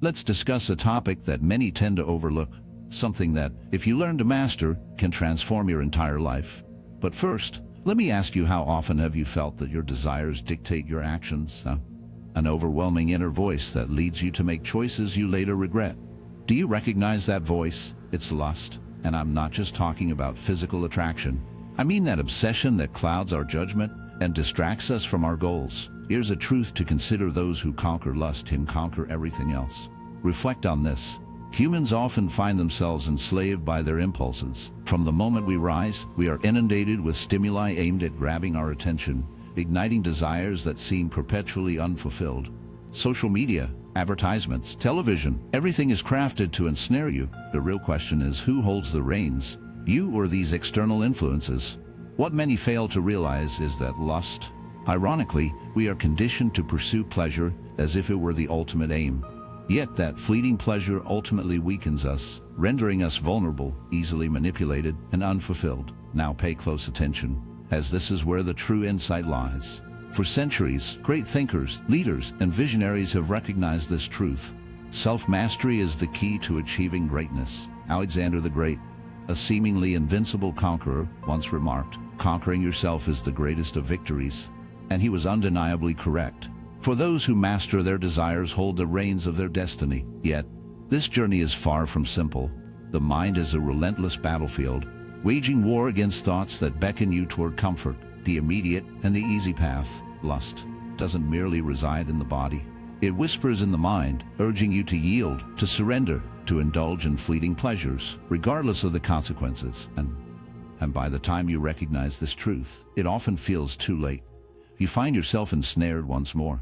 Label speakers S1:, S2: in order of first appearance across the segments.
S1: let's discuss a topic that many tend to overlook, something that, if you learn to master, can transform your entire life. But first, let me ask you, how often have you felt that your desires dictate your actions? An overwhelming inner voice that leads you to make choices you later regret. Do you recognize that voice? It's lust. And I'm not just talking about physical attraction. I mean that obsession that clouds our judgment and distracts us from our goals. Here's a truth to consider: those who conquer lust can conquer everything else. Reflect on this. Humans often find themselves enslaved by their impulses. From the moment we rise, we are inundated with stimuli aimed at grabbing our attention, igniting desires that seem perpetually unfulfilled. Social media, advertisements, television, everything is crafted to ensnare you. The real question is, who holds the reins? You or these external influences? What many fail to realize is that lust. Ironically, we are conditioned to pursue pleasure as if it were the ultimate aim. Yet that fleeting pleasure ultimately weakens us, rendering us vulnerable, easily manipulated, and unfulfilled. Now pay close attention, as this is where the true insight lies. For centuries, great thinkers, leaders, and visionaries have recognized this truth. Self-mastery is the key to achieving greatness. Alexander the Great, a seemingly invincible conqueror, once remarked, "Conquering yourself is the greatest of victories." And he was undeniably correct. For those who master their desires hold the reins of their destiny. Yet, this journey is far from simple. The mind is a relentless battlefield, waging war against thoughts that beckon you toward comfort, the immediate and the easy path. Lust doesn't merely reside in the body. It whispers in the mind, urging you to yield, to surrender, to indulge in fleeting pleasures, regardless of the consequences. And by the time you recognize this truth, it often feels too late. You find yourself ensnared once more.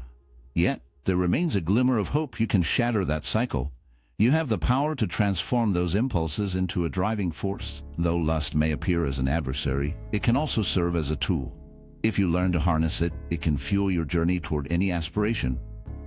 S1: Yet, there remains a glimmer of hope. You can shatter that cycle. You have the power to transform those impulses into a driving force. Though lust may appear as an adversary, it can also serve as a tool. If you learn to harness it, it can fuel your journey toward any aspiration.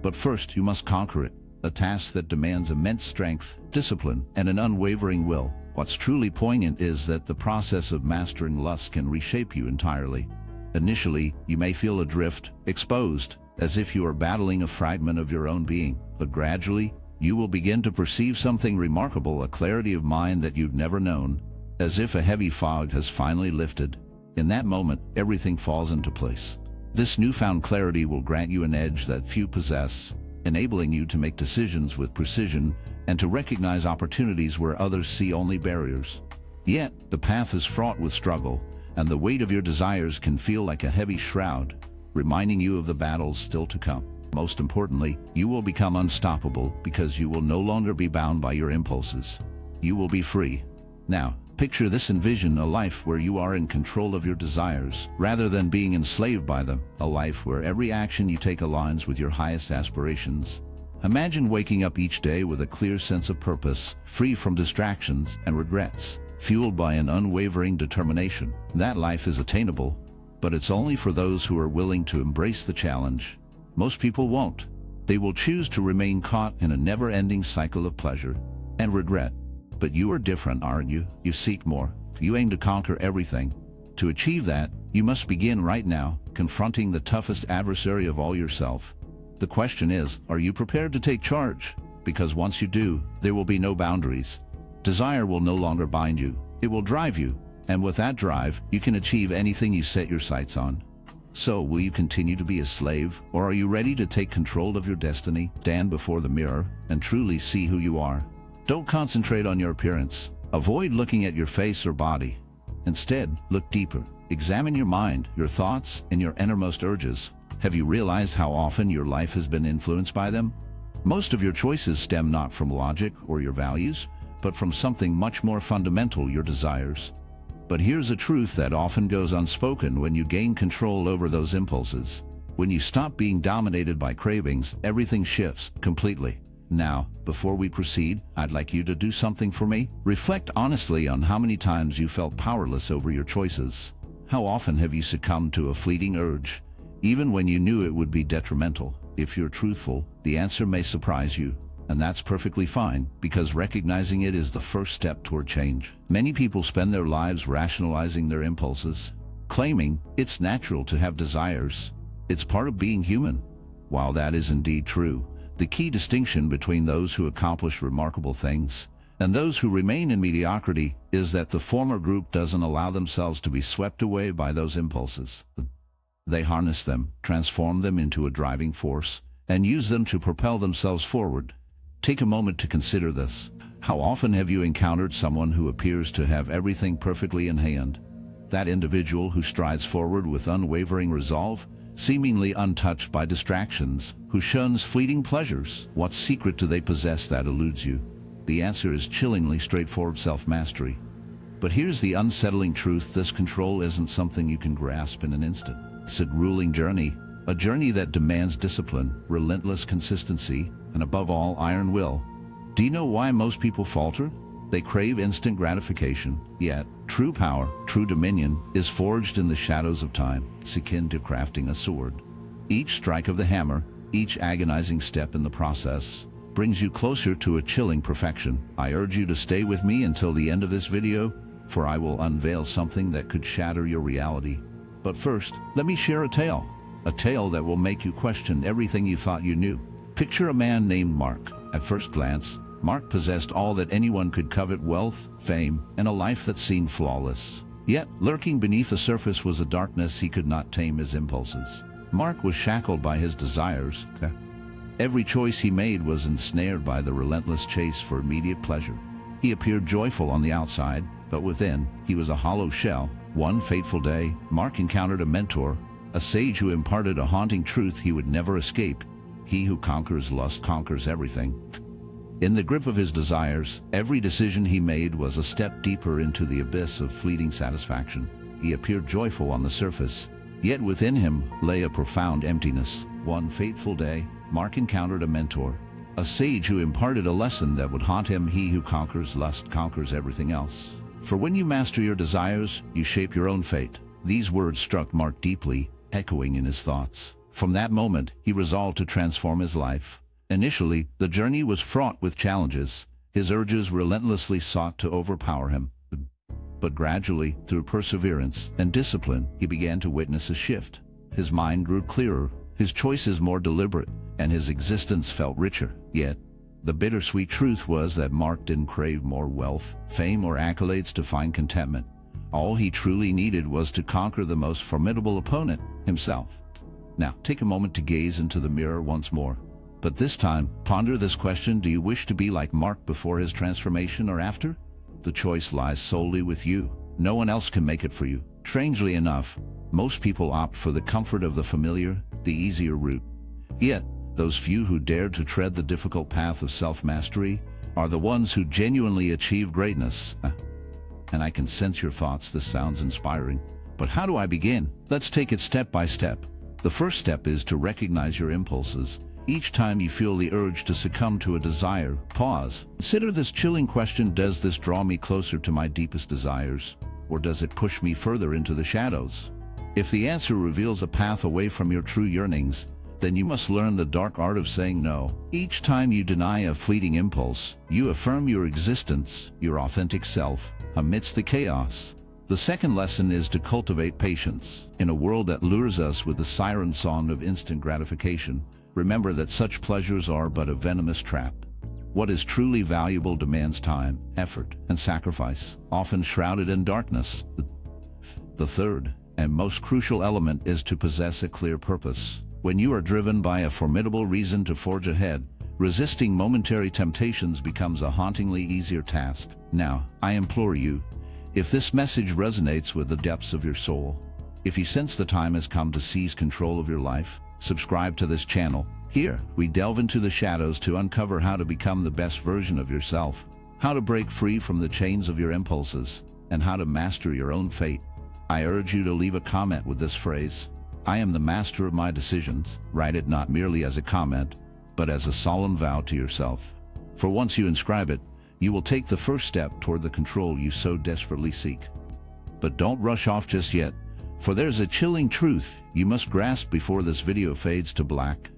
S1: But first, you must conquer it, a task that demands immense strength, discipline, and an unwavering will. What's truly poignant is that the process of mastering lust can reshape you entirely. Initially, you may feel adrift, exposed, as if you are battling a fragment of your own being. But gradually, you will begin to perceive something remarkable, a clarity of mind that you've never known, as if a heavy fog has finally lifted. In that moment, everything falls into place. This newfound clarity will grant you an edge that few possess, enabling you to make decisions with precision and to recognize opportunities where others see only barriers. Yet, the path is fraught with struggle, and the weight of your desires can feel like a heavy shroud, reminding you of the battles still to come. Most importantly, you will become unstoppable because you will no longer be bound by your impulses. You will be free. Now, picture this: envision a life where you are in control of your desires, rather than being enslaved by them. A life where every action you take aligns with your highest aspirations. Imagine waking up each day with a clear sense of purpose, free from distractions and regrets, fueled by an unwavering determination. That life is attainable, but it's only for those who are willing to embrace the challenge. Most people won't. They will choose to remain caught in a never-ending cycle of pleasure and regret. But you are different, aren't you? You seek more. You aim to conquer everything. To achieve that, you must begin right now, confronting the toughest adversary of all, yourself. The question is, are you prepared to take charge? Because once you do, there will be no boundaries. Desire will no longer bind you. It will drive you. And with that drive, you can achieve anything you set your sights on. So, will you continue to be a slave, or are you ready to take control of your destiny, stand before the mirror, and truly see who you are? Don't concentrate on your appearance. Avoid looking at your face or body. Instead, look deeper. Examine your mind, your thoughts, and your innermost urges. Have you realized how often your life has been influenced by them? Most of your choices stem not from logic or your values, but from something much more fundamental: your desires. But here's a truth that often goes unspoken: when you gain control over those impulses, when you stop being dominated by cravings, everything shifts completely. Now, before we proceed, I'd like you to do something for me. Reflect honestly on how many times you felt powerless over your choices. How often have you succumbed to a fleeting urge, even when you knew it would be detrimental? If you're truthful, the answer may surprise you. And that's perfectly fine, because recognizing it is the first step toward change. Many people spend their lives rationalizing their impulses, claiming it's natural to have desires. It's part of being human. While that is indeed true, The key distinction between those who accomplish remarkable things and those who remain in mediocrity is that the former group doesn't allow themselves to be swept away by those impulses. They harness them, transform them into a driving force, and use them to propel themselves forward. Take a moment to consider this. How often have you encountered someone who appears to have everything perfectly in hand? That individual who strides forward with unwavering resolve, seemingly untouched by distractions, who shuns fleeting pleasures. What secret do they possess that eludes you? The answer is chillingly straightforward: self-mastery. But here's the unsettling truth: this control isn't something you can grasp in an instant. It's a grueling journey, a journey that demands discipline, relentless consistency, and above all, iron will. Do you know why most people falter? They crave instant gratification, yet true power, true dominion, is forged in the shadows of time. It's akin to crafting a sword. Each strike of the hammer, each agonizing step in the process, brings you closer to a chilling perfection. I urge you to stay with me until the end of this video, for I will unveil something that could shatter your reality. But first, let me share a tale that will make you question everything you thought you knew. Picture a man named Mark. At first glance, Mark possessed all that anyone could covet: wealth, fame, and a life that seemed flawless. Yet, lurking beneath the surface was a darkness he could not tame: his impulses. Mark was shackled by his desires. Every choice he made was ensnared by the relentless chase for immediate pleasure. He appeared joyful on the outside, but within, he was a hollow shell. One fateful day, Mark encountered a mentor, a sage who imparted a haunting truth he would never escape: he who conquers lust conquers everything. In the grip of his desires, every decision he made was a step deeper into the abyss of fleeting satisfaction. He appeared joyful on the surface, yet within him lay a profound emptiness. One fateful day, Mark encountered a mentor, a sage who imparted a lesson that would haunt him: he who conquers lust conquers everything else. For when you master your desires, you shape your own fate. These words struck Mark deeply, echoing in his thoughts. From that moment, he resolved to transform his life. Initially, the journey was fraught with challenges. His urges relentlessly sought to overpower him. But gradually, through perseverance and discipline, he began to witness a shift. His mind grew clearer, his choices more deliberate, and his existence felt richer. Yet, the bittersweet truth was that Mark didn't crave more wealth, fame, or accolades to find contentment. All he truly needed was to conquer the most formidable opponent: himself. Now, take a moment to gaze into the mirror once more. But this time, ponder this question: do you wish to be like Mark before his transformation or after? The choice lies solely with you. No one else can make it for you. Strangely enough, most people opt for the comfort of the familiar, the easier route. Yet, those few who dare to tread the difficult path of self-mastery are the ones who genuinely achieve greatness. And I can sense your thoughts. This sounds inspiring. But how do I begin? Let's take it step by step. The first step is to recognize your impulses. Each time you feel the urge to succumb to a desire, pause. Consider this chilling question: does this draw me closer to my deepest desires, or does it push me further into the shadows? If the answer reveals a path away from your true yearnings, then you must learn the dark art of saying no. Each time you deny a fleeting impulse, you affirm your existence, your authentic self, amidst the chaos. The second lesson is to cultivate patience. In a world that lures us with the siren song of instant gratification, remember that such pleasures are but a venomous trap. What is truly valuable demands time, effort, and sacrifice, often shrouded in darkness. The third and most crucial element is to possess a clear purpose. When you are driven by a formidable reason to forge ahead, resisting momentary temptations becomes a hauntingly easier task. Now, I implore you, if this message resonates with the depths of your soul, if you sense the time has come to seize control of your life, subscribe to this channel. Here, we delve into the shadows to uncover how to become the best version of yourself, how to break free from the chains of your impulses, and how to master your own fate. I urge you to leave a comment with this phrase: I am the master of my decisions. Write it not merely as a comment, but as a solemn vow to yourself. For once you inscribe it, you will take the first step toward the control you so desperately seek. But don't rush off just yet, for there's a chilling truth you must grasp before this video fades to black.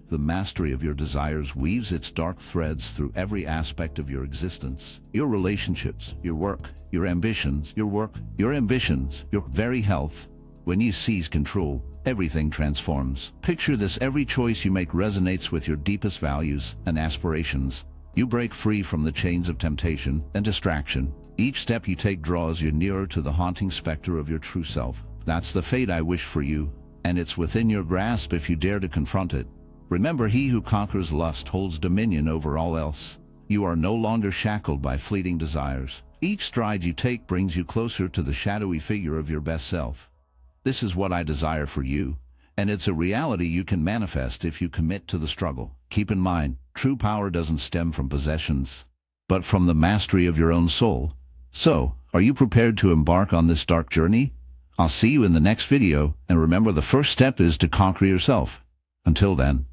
S1: The mastery of your desires weaves its dark threads through every aspect of your existence. Your relationships, your work, your ambitions, your very health. When you seize control, everything transforms. Picture this: every choice you make resonates with your deepest values and aspirations. You break free from the chains of temptation and distraction. Each step you take draws you nearer to the haunting specter of your true self. That's the fate I wish for you, and it's within your grasp if you dare to confront it. Remember, he who conquers lust holds dominion over all else. You are no longer shackled by fleeting desires. Each stride you take brings you closer to the shadowy figure of your best self. This is what I desire for you, and it's a reality you can manifest if you commit to the struggle. Keep in mind, true power doesn't stem from possessions, but from the mastery of your own soul. So, are you prepared to embark on this dark journey? I'll see you in the next video, and remember, the first step is to conquer yourself. Until then.